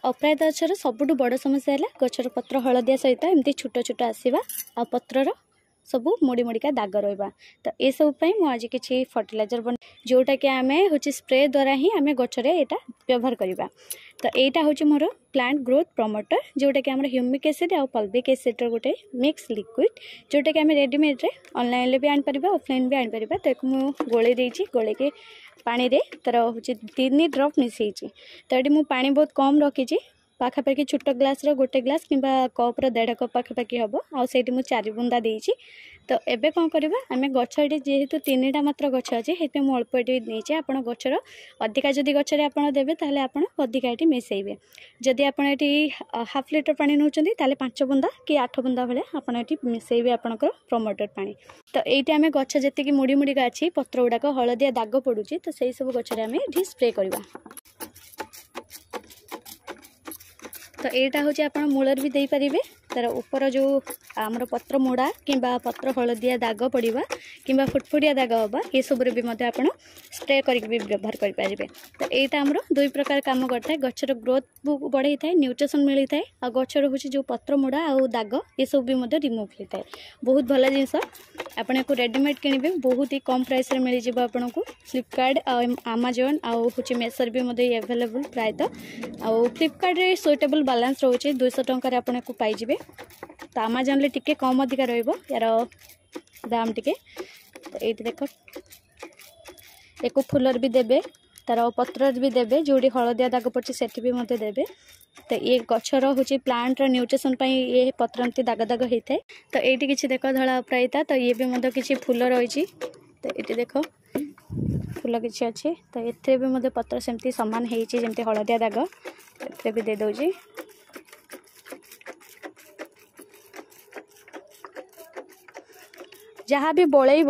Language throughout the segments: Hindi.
अपराजिता गछर सबुठु बड़ समस्या है गछर पत्र हलदिया सहित एमती छोट छोट आसवा आ पत्रर सब मोड़ी मोड़िका दाग रहा। तो ये सब आज किसी फर्टिलाइजर बन जोटा कि आम हूँ स्प्रे द्वारा ही आम गचरे यहाँ व्यवहार करवा। तो यहाँ हूँ मोर प्लांट ग्रोथ प्रमोटर जोटा कि ह्यूमिक एसिड और पल्विक एसिड गोटे मिक्स लिक्विड जोटा कि आम रेडीमेड रे ऑनलाइन भी आनीपर ऑफलाइन भी आनीपर। तो एक मुझे गोले देती गोले के पानी रे तर हूँ 3 ड्रप मिसई। तो ये मुझे पानी बहुत कम रखी पाखापाखि छोट ग्लास गोटे ग्लास कि कप 1.5 कप पाखापाखि हम आठी मुझे 4 बुंदा देती। तो एबे कौन करवा आम गछ जेहेतु 3टा मात्र गछ अच्छे से अल्प ये नहीं आप गचर अधिका जदि गचर आप देवे ताले आप अधिका ये मिसैबे। जदि आप हाफ लिटर पानी नौ 5 बुंदा कि 8 बुंदा भाई आप मिसैबे आपंकर प्रमोटर पानी। तो ये आम गछ जी मुड़ी मुड़िका अच्छी पत्र गुड़ाक हलदिया दाग पड़ू तो सही सब गचर आम ये स्प्रे करवा। तो यहाँ हूँ आप मूलर भी देपारे तार ऊपर जो आमर पत्र मोड़ा कि पत्र हलदिया दाग पड़ा कि फुटफुटिया दाग हवा ये सब भी आप स्प्रे करके व्यवहार करेंगे। तो यहाँ आमर 2 प्रकार काम करता है गचर ग्रोथ बढ़ाई था न्यूट्रिशन मिली था आ गचर हूँ जो पत्र मोड़ा आ दाग ये सब भी रिमूव होता है। बहुत भल जिनस आपन को रेडीमेड किणवे बहुत ही कम प्राइस रे मिल जाए आपन को फ्लिपकार्ट आमाजन आउ मेसर भी एवेलेबल प्रायतः आउ फ्लिपकार्ट रे सुइटेबल बैलेंस रोचे 200 टंका आपन को पाइबे। तो आमाजन ले टिके कम अधिका रहिबो यार दाम टिके। तो ये देख एक फुलर भी देबे तार पत्र भी देबे जोड़ी हलदिया दाग पड़े सेठी भी मते देबे। तो ये गचर हूँ प्लांट न्यूट्रिशन ये पत्र एमती दाग दाग होता है। तो ये किसी देख धड़ा अपराजिता तो ये भी किसी फूल रही। तो ये देख फूल किसी अच्छे तो ये भी पत्र सेमती सामान होमती हलदिया दाग ये भी दे दौजी। जहाँ भी बड़ेब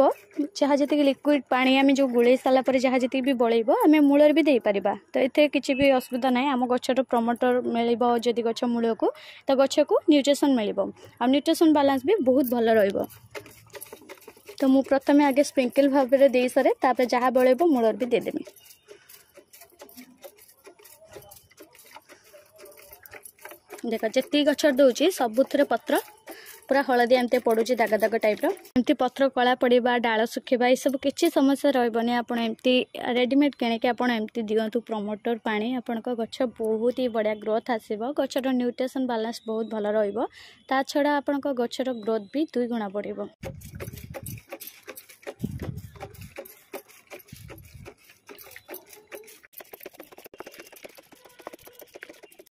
जहाँ जी लिक्विड पानी आम जो गुले सारापर जहाँ जी भी बड़ेब आम मूलर भी दे पार। तो ये किसी भी असुविधा ना आम गचर प्रमोटर मिल जदि गच मूल को तो गच को न्यूट्रिशन मिल न्यूट्रिशन बैलेंस भी बहुत भल रही। तो मु प्रथम आगे स्प्रिंकल भाव में दे सारे तापर जहाँ बड़ेब मूलर भी देदेमी। देख जी गचर दूसरी सबुथ पत्र पूरा हलदिया एमती पड़ू दाग दाग टाइप एमती पत्र कला पड़ा डाल सुखा ये सब किसी समस्या रही। आप रेडीमेड किणिकी आप दिंतु प्रमोटर पानी आपण गच बहुत ही बढ़िया ग्रोथ आसो गचर न्यूट्रिशन बैलेंस बहुत भल रहा छड़ा आपण गचर ग्रोथ भी 2 गुणा बढ़।